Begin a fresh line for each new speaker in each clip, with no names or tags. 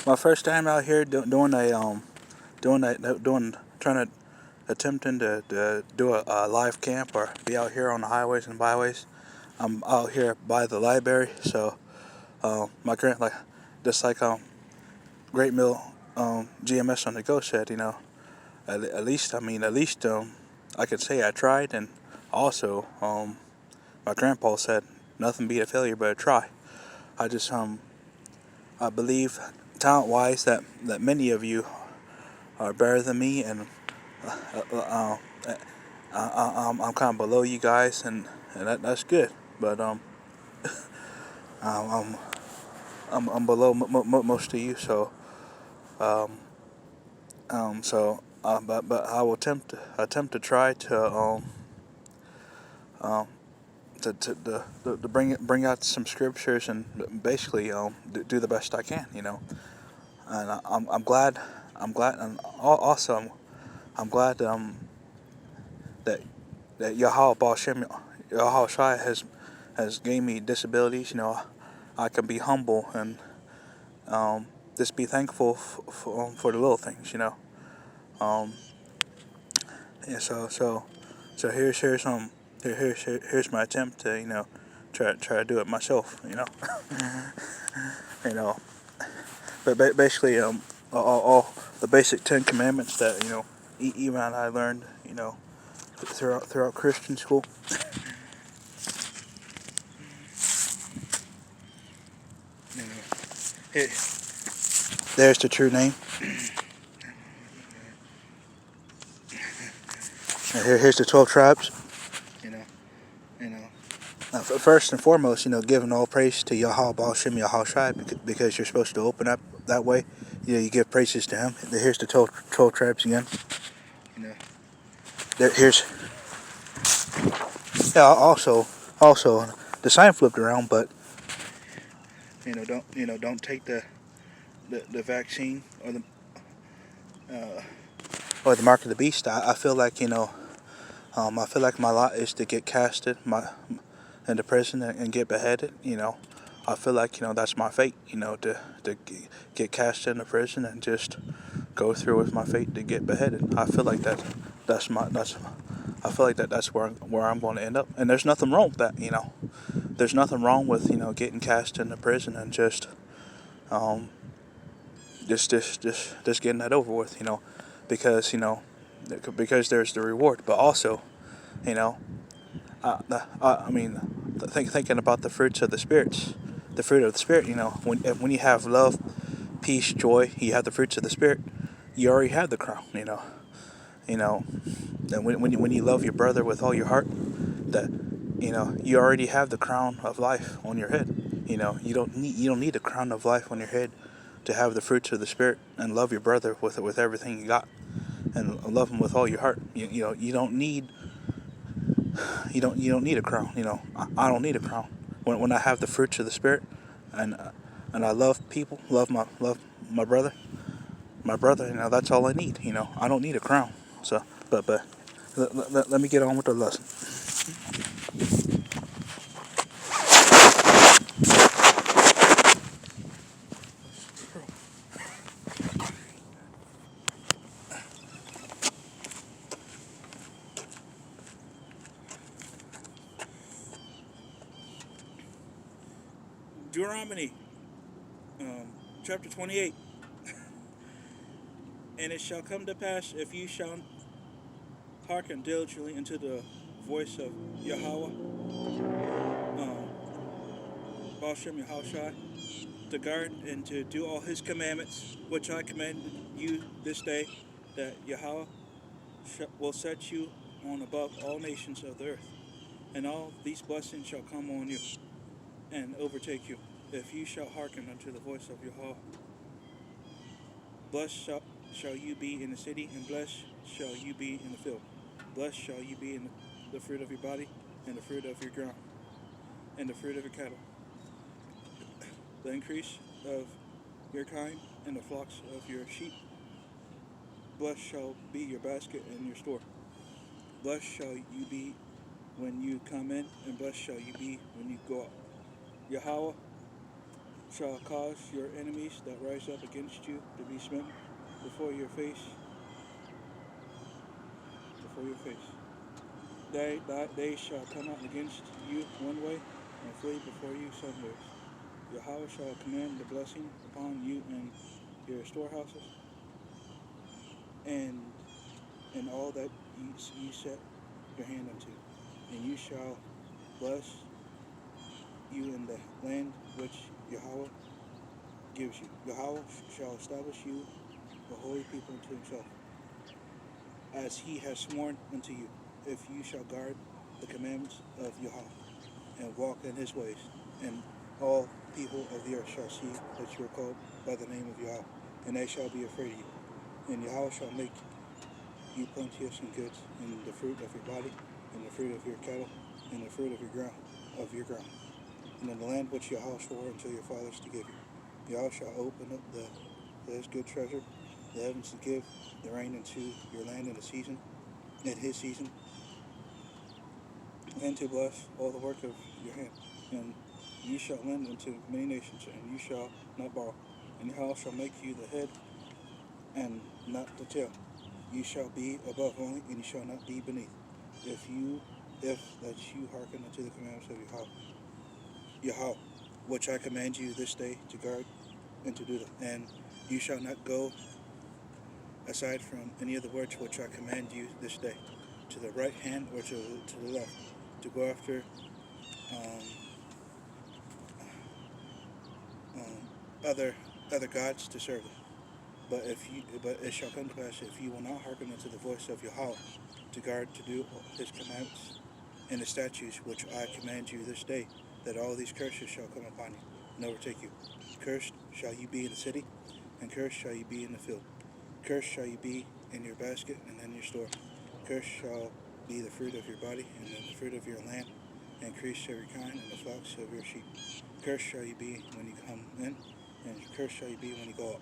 My first time out here doing trying to attempting to do a live camp or be out here on the highways and byways. I'm out here by the library, so my current like just like Great Mill GMS on the go said, at least I could say I tried, and also my grandpa said nothing beat a failure but a try. I just I believe talent wise that many of you are better than me, and uh, uh, uh, I'm kind of below you guys, and that's good. But I'm I'm below most of you, so um, but I will attempt to try um, to bring out some scriptures and basically do the best I can, And I'm glad, and also I'm glad that Yahweh Baal Shem Yahweh Shai has gave me disabilities. I can be humble and just be thankful for the little things. Um, yeah. So here's my attempt to try to do it myself. You know. But basically all the basic Ten Commandments that even I learned throughout Christian school. You know, here, there's the true name. Here's the 12 tribes. You know, you know. First and foremost, giving all praise to Yahweh Baal Shem Yahweh Shai because you're supposed to open up that way. You give praises to him. Here's the 12 tribes again. You know, here's yeah. Also, the sign flipped around, but don't take the vaccine uh, or the mark of the beast. I feel like I feel like my lot is to get casted into prison and get beheaded. I feel like that's my fate. To get cast into prison and just go through with my fate to get beheaded. I feel like that's I feel like that's where I'm going to end up. And there's nothing wrong with that. There's nothing wrong with getting cast into prison and um just getting that over with. Because because there's the reward, but also you know I mean, thinking about the fruits of the spirits, the fruit of the spirit. When you have love, peace, joy, you have the fruits of the spirit. You already have the crown. You know, and when you love your brother with all your heart, that you already have the crown of life on your head. You don't need the crown of life on your head to have the fruits of the spirit and love your brother with everything you got and love him with all your heart. You don't need a crown. I don't need a crown. When I have the fruits of the spirit, and and I love people, love my brother, that's all I need. I don't need a crown. So, but let me get on with the lesson. Deuteronomy, chapter 28. And it shall come to pass if you shall hearken diligently unto the voice of Yahweh, Baal Shem Yahushai, to guard and to do all his commandments, which I command you this day, that Yahweh will set you on above all nations of the earth, and all these blessings shall come on you and overtake you, if you shall hearken unto the voice of Yahweh. Blessed shall you be in the city, and blessed shall you be in the field. Blessed shall you be in the fruit of your body, and the fruit of your ground, and the fruit of your cattle, the increase of your kind, and the flocks of your sheep. Blessed shall be your basket and your store. Blessed shall you be when you come in, and blessed shall you be when you go out. Yahweh shall cause your enemies that rise up against you to be smitten before your face, before your face. They shall come out against you one way and flee before you seven ways. Yahweh shall command the blessing upon you in your storehouses and in all that ye set your hand unto. And you shall bless you in the land which Yahweh gives you. Yahweh shall establish you a holy people unto himself, as he has sworn unto you, if you shall guard the commandments of Yahweh, and walk in his ways. And all people of the earth shall see that you are called by the name of Yahweh, and they shall be afraid of you. And Yahweh shall make you plenteous in goods, in the fruit of your body, in the fruit of your cattle, in the fruit of your ground, and in the land which Yahweh swore unto your fathers to give you. Yahweh shall open up his good treasure, the heavens, to give the rain into your land in his season, and to bless all the work of your hand. And you shall lend unto many nations, and you shall not borrow. And Yahweh shall make you the head and not the tail. You shall be above only, and you shall not be beneath. If that you hearken unto the commandments of Yahweh, which I command you this day to guard and to do them. And you shall not go aside from any of the words which I command you this day, to the right hand or to the left, to go after other gods to serve them. But it shall come to pass, if you will not hearken unto the voice of Yahweh, to guard to do his commandments and the statutes which I command you this day, that all these curses shall come upon you and overtake you. Cursed shall you be in the city, and cursed shall you be in the field. Cursed shall you be in your basket and in your store. Cursed shall be the fruit of your body and the fruit of your land, and increase every kind, and the flocks of your sheep. Cursed shall you be when you come in, and cursed shall you be when you go out.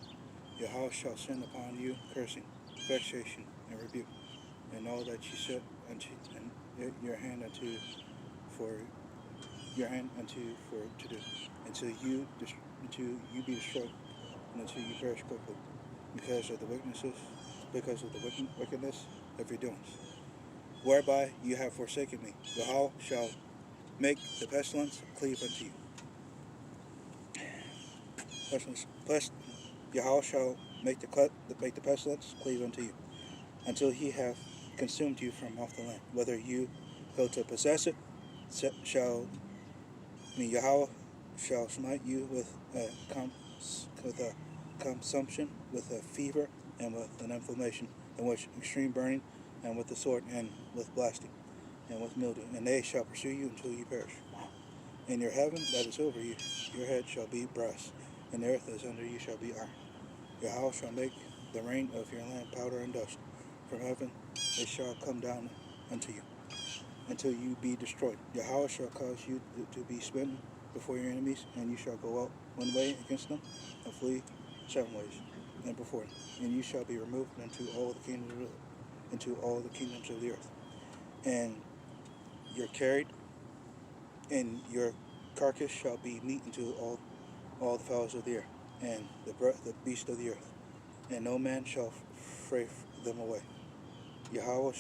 Yahweh shall send upon you cursing, vexation, and rebuke, and all that you set unto and your hand unto for to do, until you be destroyed, and until you perish quickly, because of the wickedness of your doings, whereby you have forsaken me. Yahweh shall make the pestilence cleave unto you. Yahweh shall make the pestilence cleave unto you, until he have consumed you from off the land. Whether you go to possess it, Yahweh shall smite you with a consumption, with a fever, and with an inflammation, and with extreme burning, and with the sword, and with blasting, and with mildew, and they shall pursue you until you perish. In your heaven that is over you, your head shall be brass, and the earth that is under you shall be iron. Yahweh shall make the rain of your land powder and dust. From heaven it shall come down unto you, until you be destroyed. Yahweh shall cause you to be smitten before your enemies, and you shall go out one way against them, and flee seven ways, and before them. And you shall be removed into all the kingdoms of the earth. And you're carried, and your carcass shall be meat unto all the fowls of the air, and the beasts of the earth, and no man shall fray them away. Yahweh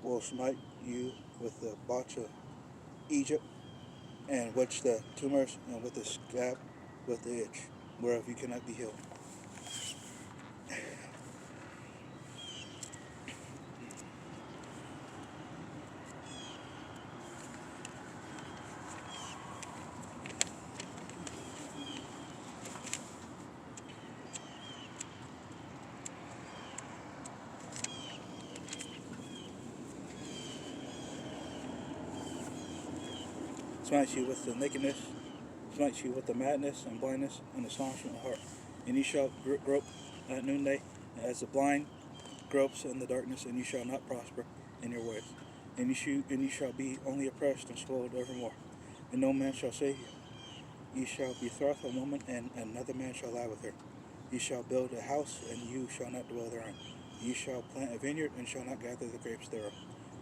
will smite you with the botch of Egypt, and which the tumors, and with the scab, with the itch, whereof you cannot be healed. Smites you with the nakedness, smites you with the madness and blindness and astonishment of heart. And you shall grope at noonday, as the blind gropes in the darkness, and you shall not prosper in your ways. And you shall be only oppressed and swallowed evermore. And no man shall save you. You shall betroth a woman, and another man shall lie with her. You shall build a house, and you shall not dwell therein. You shall plant a vineyard, and shall not gather the grapes thereof.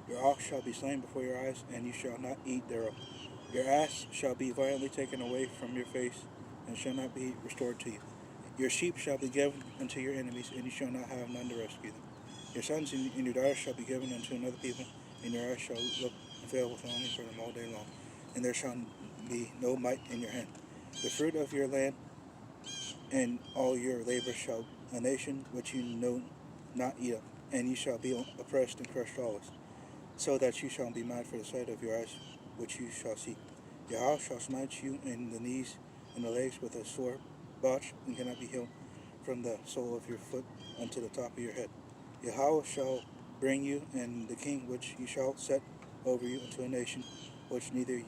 Your ox shall be slain before your eyes, and you shall not eat thereof. Your ass shall be violently taken away from your face, and shall not be restored to you. Your sheep shall be given unto your enemies, and you shall not have none to rescue them. Your sons and your daughters shall be given unto another people, and your eyes shall look and fail with longing for them all day long, and there shall be no might in your hand. The fruit of your land and all your labor shall a nation which you know not eat up, and you shall be oppressed and crushed always, so that you shall be mad for the sight of your eyes, which you shall see. Yahweh shall smite you in the knees and the legs with a sore botch, and cannot be healed from the sole of your foot unto the top of your head. Yahweh shall bring you and the king which you shall set over you into a nation which neither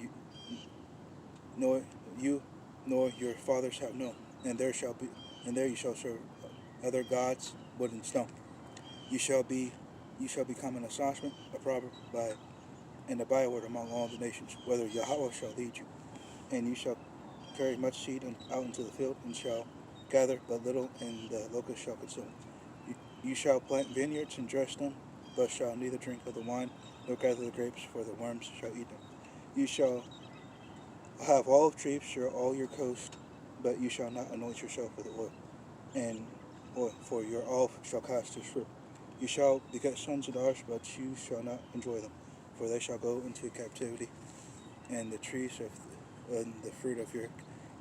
nor you nor your fathers have known, and there you shall serve other gods, wood and stone. You shall become an astonishment, a proverb and a byword among all the nations, whether Yahweh shall lead you, and you shall carry much seed out into the field, and shall gather but little, and the locust shall consume. You shall plant vineyards and dress them, but shall neither drink of the wine, nor gather the grapes, for the worms shall eat them. You shall have olive trees through all your coast, but you shall not anoint yourself with oil, and oil, for your olive shall cast its fruit. You shall beget sons and daughters, but you shall not enjoy them, for they shall go into captivity, and the trees and the fruit of your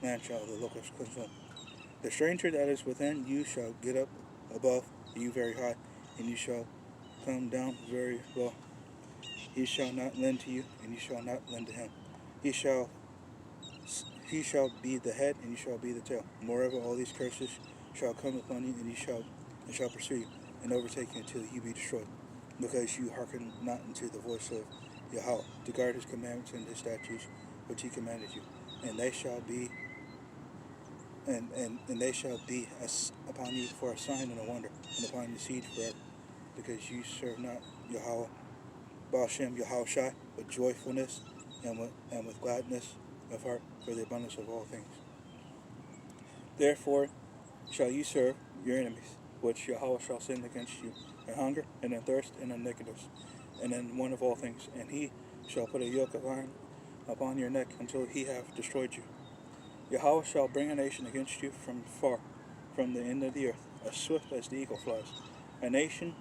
land shall the locust consume. The stranger that is within you shall get up above you very high, and you shall come down very low. He shall not lend to you, and you shall not lend to him. He shall be the head, and you shall be the tail. Moreover, all these curses shall come upon you, and shall pursue you, and overtake you until you be destroyed, because you hearken not unto the voice of Yahweh, to guard his commandments and his statutes which he commanded you. And they shall be upon you for a sign and a wonder, and upon your seed forever, because you serve not Yahweh, Baal Shem Yahushai, with joyfulness and with gladness of heart, for the abundance of all things. Therefore shall you serve your enemies, which Yahweh shall send against you, in hunger, and in thirst, and in nakedness, and in want of all things. And he shall put a yoke of iron upon your neck until he have destroyed you. Yahweh shall bring a nation against you from far, from the end of the earth, as swift as the eagle flies, a nation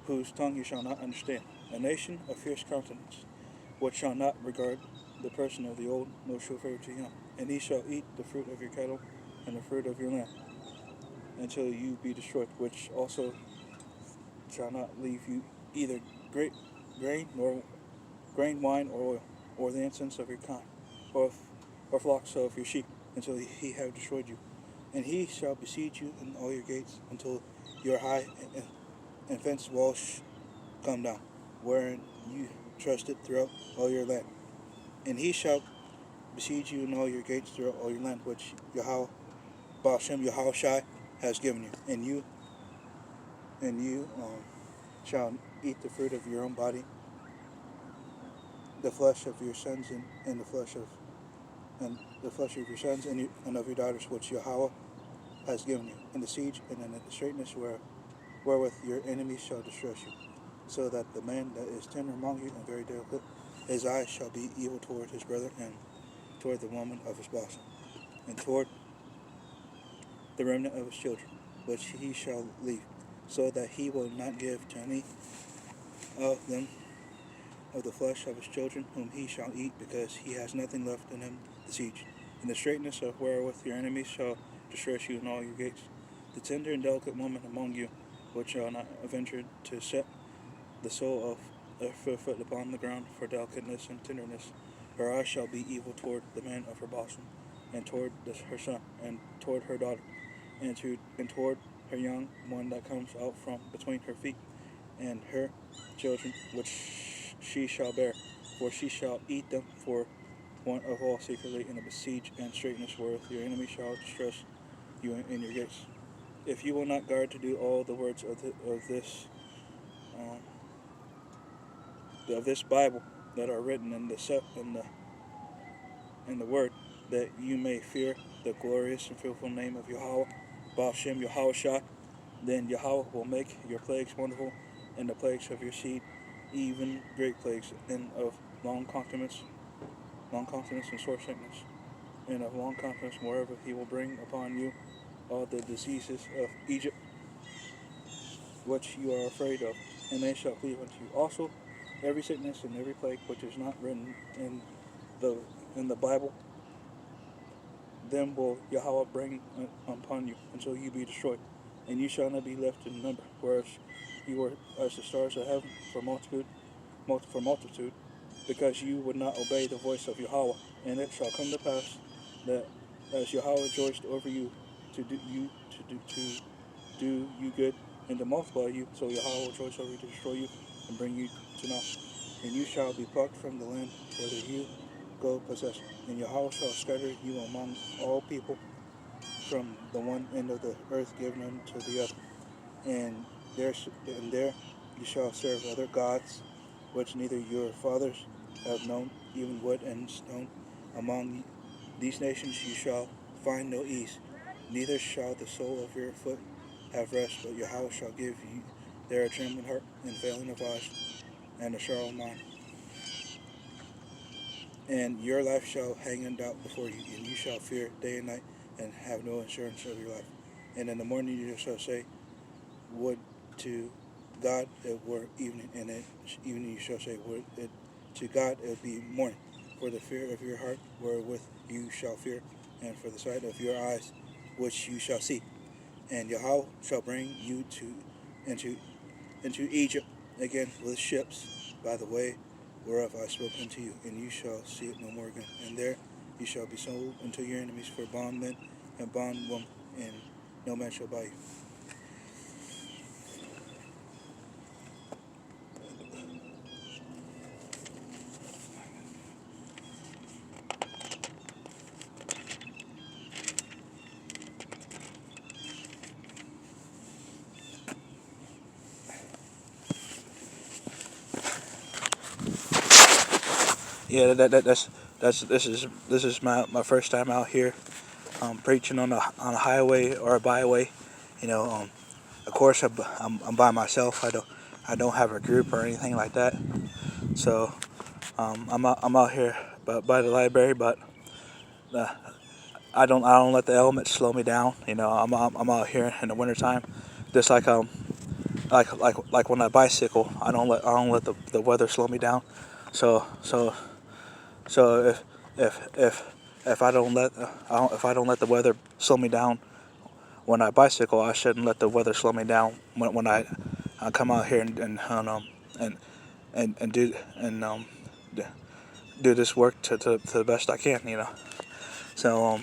whose tongue you shall not understand, a nation of fierce countenance, which shall not regard the person of the old, nor show favor to young. And he shall eat the fruit of your cattle and the fruit of your land, until you be destroyed, which also shall not leave you either grain, wine, or oil, or the incense of your kind, or flocks of your sheep, until he have destroyed you. And he shall besiege you in all your gates, until your high and fenced walls come down, wherein you trusted throughout all your land. And he shall besiege you in all your gates throughout all your land, which Yahweh, Baal Shem Yahushai, has given you. And you shall eat the fruit of your own body, the flesh of your sons, and the flesh of your sons and of your daughters, which Yahweh has given you, in the siege and in the straitness wherewith your enemies shall distress you, so that the man that is tender among you and very delicate, his eyes shall be evil toward his brother, and toward the woman of his bosom, and toward the remnant of his children, which he shall leave, so that he will not give to any of them of the flesh of his children whom he shall eat, because he has nothing left in him to siege. In the straitness of wherewith your enemies shall distress you in all your gates, the tender and delicate woman among you, which shall not venture to set the sole of her foot upon the ground for delicateness and tenderness, her eyes shall be evil toward the man of her bosom, and toward her son, and toward her daughter, and toward her young one that comes out from between her feet, and her children which she shall bear, for she shall eat them for want of all secretly in the besiege and straitness wherewith your enemy shall distress you in your gates. If you will not guard to do all the words of this Bible that are written in the word, that you may fear the glorious and fearful name of Yahweh, Baal Shem Yahushua, then Yahweh will make your plagues wonderful, and the plagues of your seed, even great plagues, and of long continence and sore sickness. and of long confidence wherever he will bring upon you all the diseases of Egypt, which you are afraid of, and they shall cleave unto you. Also, every sickness and every plague which is not written the in the Bible, them will Yahweh bring upon you until you be destroyed, and you shall not be left in number, whereas you were as the stars of heaven for multitude, because you would not obey the voice of Yahweh. And it shall come to pass that as Yahweh rejoiced over you to do you good and to multiply you, so Yahweh will rejoice over you to destroy you and bring you to naught. And you shall be plucked from the land whither you go possess. And Yahweh shall scatter you among all people, from the one end of the earth given unto the other. And there you shall serve other gods, which neither your fathers have known, even wood and stone. Among these nations you shall find no ease, neither shall the sole of your foot have rest, but Yahweh shall give you there a trembling heart, and failing of eyes, and a sorrow of mind. And your life shall hang in doubt before you, and you shall fear day and night, and have no assurance of your life. And in the morning you shall say, would to God it were evening, and at evening you shall say, would it to God it be morning. For the fear of your heart wherewith you shall fear, and for the sight of your eyes which you shall see. And Yahweh shall bring you into Egypt again with ships by the way whereof I spoke unto you, and you shall see it no more again. And there you shall be sold unto your enemies for bondmen and bondwomen, and no man shall buy you. Yeah, this is my first time out here, preaching on a highway or a byway. You know, of course I'm by myself. I don't have a group or anything like that. So I'm out here by the library, but uh, I don't let the elements slow me down. You know, I'm out here in the wintertime, just like when I bicycle. I don't let the weather slow me down. So so so if I don't let the weather slow me down when I bicycle, I shouldn't let the weather slow me down when I come out here and and do this work to the best I can. You know. So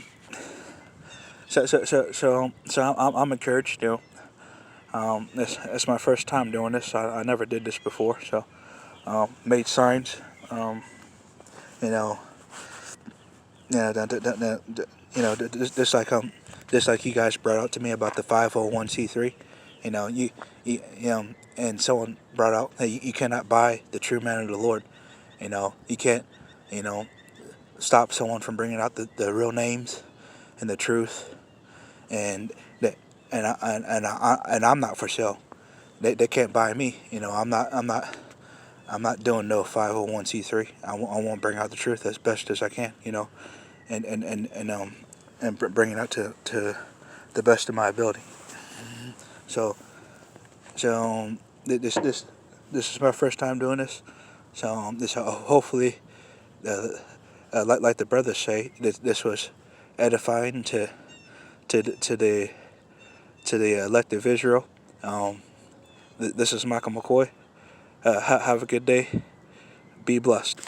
I'm encouraged. You know. It's my first time doing this. I never did this before. So made signs. You know. Yeah. Just like you guys brought out to me about the 501c3. You know. And someone brought out that you cannot buy the true man of the Lord. You know. You can't. You know. Stop someone from bringing out the real names and the truth, and that and I'm not for sale. They can't buy me. You know, I'm not doing no 501c3. I want to bring out the truth as best as I can. You know, and bring it out to the best of my ability. So this is my first time doing this. So hopefully, uh, like the brothers say, this was edifying to the- to the to the elect of Israel. Um, this is Michael McCoy. Have a good day. Be blessed.